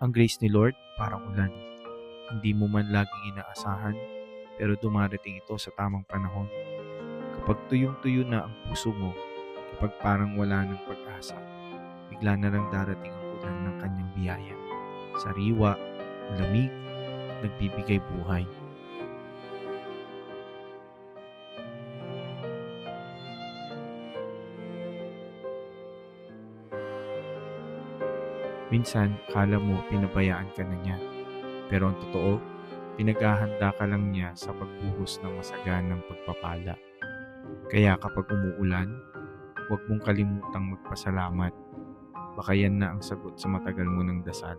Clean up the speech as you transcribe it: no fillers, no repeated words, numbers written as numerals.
Ang grace ni Lord parang ulan. Hindi mo man laging inaasahan, pero dumarating ito sa tamang panahon. Kapag tuyong-tuyo na ang puso mo, kapag parang wala ng pag-asa, bigla na lang darating ang ulan ng kanyang biyaya. Sariwa, lamig, at nagbibigay buhay. Minsan, kala mo pinabayaan ka na niya. Pero ang totoo, pinaghahanda ka lang niya sa pagbuhos ng masaganang pagpapala. Kaya kapag umuulan, huwag mong kalimutang magpasalamat. Baka yan na ang sagot sa matagal mo ng dasal.